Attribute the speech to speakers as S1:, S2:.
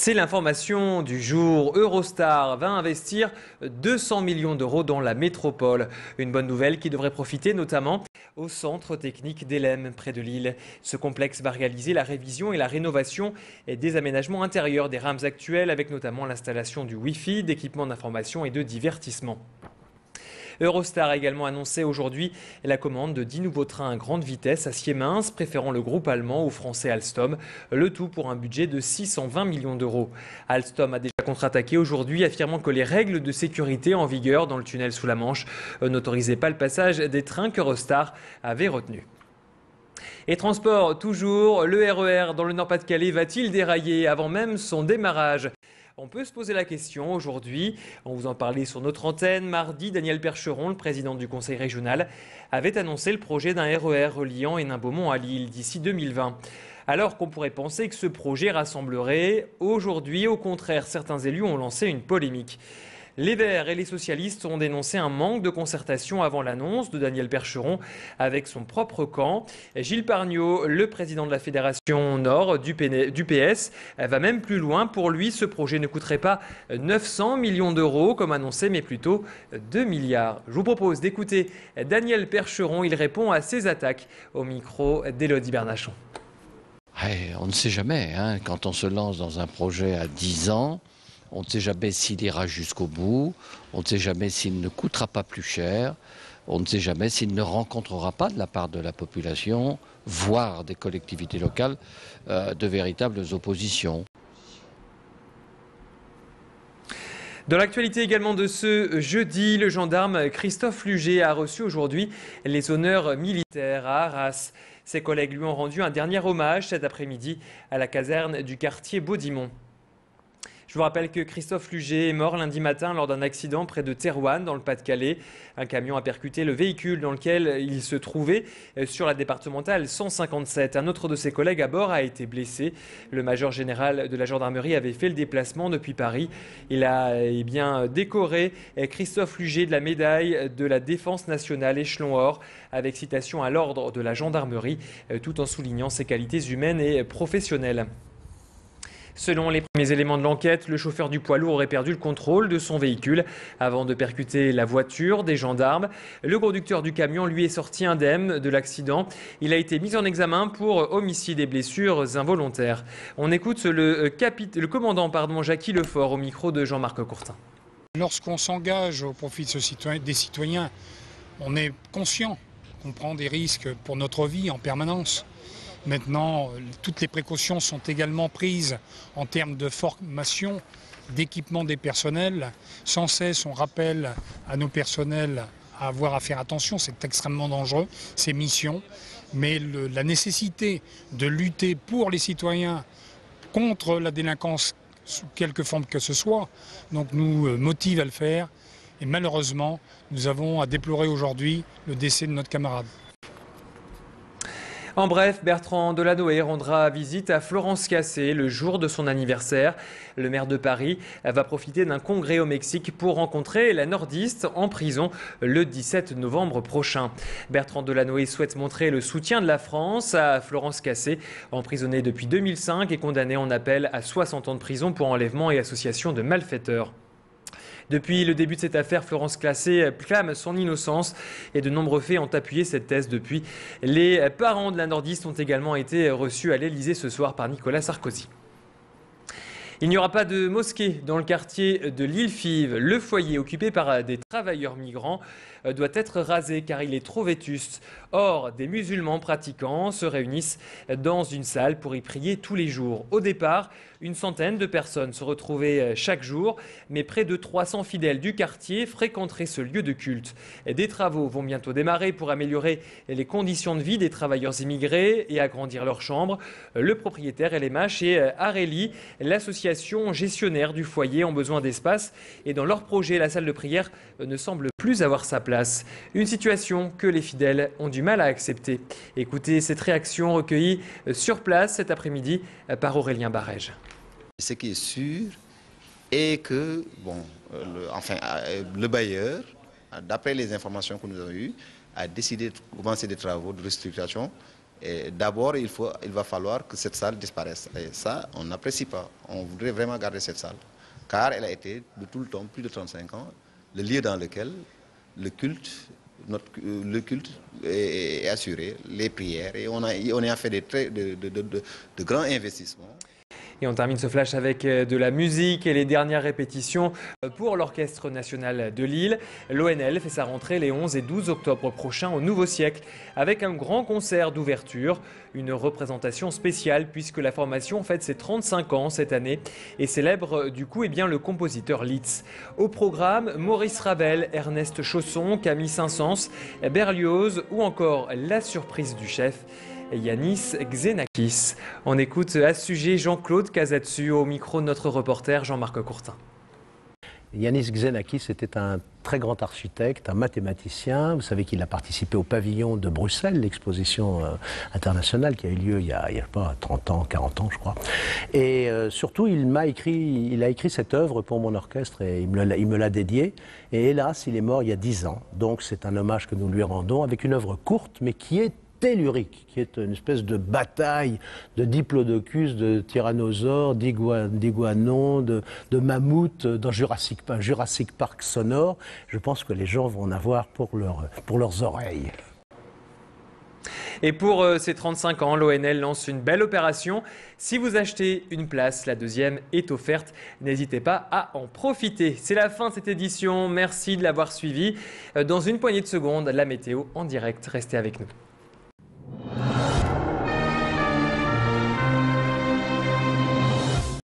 S1: C'est l'information du jour. Eurostar va investir 200 millions d'euros dans la métropole. Une bonne nouvelle qui devrait profiter notamment au centre technique d'Helem, près de Lille. Ce complexe va réaliser la révision et la rénovation des aménagements intérieurs des rames actuelles, avec notamment l'installation du Wi-Fi, d'équipements d'information et de divertissement. Eurostar a également annoncé aujourd'hui la commande de 10 nouveaux trains à grande vitesse acier mince, préférant le groupe allemand au français Alstom, le tout pour un budget de 620 millions d'euros. Alstom a déjà contre-attaqué aujourd'hui, affirmant que les règles de sécurité en vigueur dans le tunnel sous la Manche n'autorisaient pas le passage des trains qu'Eurostar avait retenus. Et transport, toujours, le RER dans le Nord-Pas-de-Calais va-t-il dérailler avant même son démarrage ? On peut se poser la question aujourd'hui. On vous en parlait sur notre antenne. Mardi, Daniel Percheron, le président du conseil régional, avait annoncé le projet d'un RER reliant Hénin-Beaumont à Lille d'ici 2020. Alors qu'on pourrait penser que ce projet rassemblerait, aujourd'hui, au contraire, certains élus ont lancé une polémique. Les Verts et les socialistes ont dénoncé un manque de concertation avant l'annonce de Daniel Percheron avec son propre camp. Gilles Pargneaux, le président de la Fédération Nord du PS, va même plus loin. Pour lui, ce projet ne coûterait pas 900 millions d'euros comme annoncé, mais plutôt 2 milliards. Je vous propose d'écouter Daniel Percheron. Il répond à ces attaques au micro d'Élodie Bernachon.
S2: On ne sait jamais, quand on se lance dans un projet à 10 ans, on ne sait jamais s'il ira jusqu'au bout, on ne sait jamais s'il ne coûtera pas plus cher, on ne sait jamais s'il ne rencontrera pas de la part de la population, voire des collectivités locales, de véritables oppositions.
S1: Dans l'actualité également de ce jeudi, le gendarme Christophe Luget a reçu aujourd'hui les honneurs militaires à Arras. Ses collègues lui ont rendu un dernier hommage cet après-midi à la caserne du quartier Baudimont. Je vous rappelle que Christophe Luget est mort lundi matin lors d'un accident près de Thérouanne, dans le Pas-de-Calais. Un camion a percuté le véhicule dans lequel il se trouvait sur la départementale 157. Un autre de ses collègues à bord a été blessé. Le major général de la gendarmerie avait fait le déplacement depuis Paris. Il a décoré Christophe Luget de la médaille de la Défense nationale échelon or, avec citation à l'ordre de la gendarmerie, tout en soulignant ses qualités humaines et professionnelles. Selon les premiers éléments de l'enquête, le chauffeur du poids lourd aurait perdu le contrôle de son véhicule avant de percuter la voiture des gendarmes. Le conducteur du camion, lui, est sorti indemne de l'accident. Il a été mis en examen pour homicide et blessures involontaires. On écoute le commandant Jackie Lefort au micro de Jean-Marc Courtin.
S3: Lorsqu'on s'engage au profit des citoyens, on est conscient qu'on prend des risques pour notre vie en permanence. Maintenant, toutes les précautions sont également prises en termes de formation, d'équipement des personnels. Sans cesse, on rappelle à nos personnels à avoir à faire attention, c'est extrêmement dangereux, ces missions. Mais la nécessité de lutter pour les citoyens contre la délinquance, sous quelque forme que ce soit, donc nous motive à le faire. Et malheureusement, nous avons à déplorer aujourd'hui le décès de notre camarade.
S1: En bref, Bertrand Delanoë rendra visite à Florence Cassé le jour de son anniversaire. Le maire de Paris va profiter d'un congrès au Mexique pour rencontrer la nordiste en prison le 17 novembre prochain. Bertrand Delanoë souhaite montrer le soutien de la France à Florence Cassé, emprisonnée depuis 2005 et condamnée en appel à 60 ans de prison pour enlèvement et association de malfaiteurs. Depuis le début de cette affaire, Florence Cassé clame son innocence et de nombreux faits ont appuyé cette thèse depuis. Les parents de la nordiste ont également été reçus à l'Elysée ce soir par Nicolas Sarkozy. Il n'y aura pas de mosquée dans le quartier de l'Île-Five. Le foyer occupé par des travailleurs migrants doit être rasé car il est trop vétuste. Or, des musulmans pratiquants se réunissent dans une salle pour y prier tous les jours. Au départ, une centaine de personnes se retrouvaient chaque jour, mais près de 300 fidèles du quartier fréquenteraient ce lieu de culte. Des travaux vont bientôt démarrer pour améliorer les conditions de vie des travailleurs immigrés et agrandir leurs chambres. Le propriétaire LMH et Areli, l'association gestionnaire du foyer, ont besoin d'espace et dans leur projet, la salle de prière ne semble plus avoir sa place. Une situation que les fidèles ont du mal à accepter. Écoutez cette réaction recueillie sur place cet après-midi par Aurélien Barège.
S4: Ce qui est sûr est que le bailleur, d'après les informations que nous avons eues, a décidé de commencer des travaux de restructuration Et d'abord, il va falloir que cette salle disparaisse. Et ça, on n'apprécie pas. On voudrait vraiment garder cette salle. Car elle a été, de tout le temps, plus de 35 ans, le lieu dans lequel le culte est assuré, les prières. Et on a fait de grands investissements.
S1: Et on termine ce flash avec de la musique et les dernières répétitions pour l'Orchestre national de Lille. L'ONL fait sa rentrée les 11 et 12 octobre prochains au Nouveau Siècle avec un grand concert d'ouverture. Une représentation spéciale puisque la formation fête ses 35 ans cette année et célèbre du coup le compositeur Liszt. Au programme, Maurice Ravel, Ernest Chausson, Camille Saint-Saëns, Berlioz ou encore la surprise du chef. Yanis Xenakis. On écoute à ce sujet Jean-Claude Casatsu au micro de notre reporter Jean-Marc Courtin.
S5: Yanis Xenakis était un très grand architecte, un mathématicien. Vous savez qu'il a participé au pavillon de Bruxelles, l'exposition internationale qui a eu lieu il y a pas 30 ans, 40 ans je crois. Et surtout il a écrit cette œuvre pour mon orchestre et il me l'a dédiée. Et hélas, il est mort il y a 10 ans. Donc c'est un hommage que nous lui rendons avec une œuvre courte mais qui est tellurique, qui est une espèce de bataille de diplodocus, de tyrannosaures, d'iguanons, de mammouths dans Jurassic Park sonore. Je pense que les gens vont en avoir pour leurs oreilles.
S1: Et pour ces 35 ans, l'ONL lance une belle opération. Si vous achetez une place, la deuxième est offerte. N'hésitez pas à en profiter. C'est la fin de cette édition. Merci de l'avoir suivi. Dans une poignée de secondes, la météo en direct. Restez avec nous.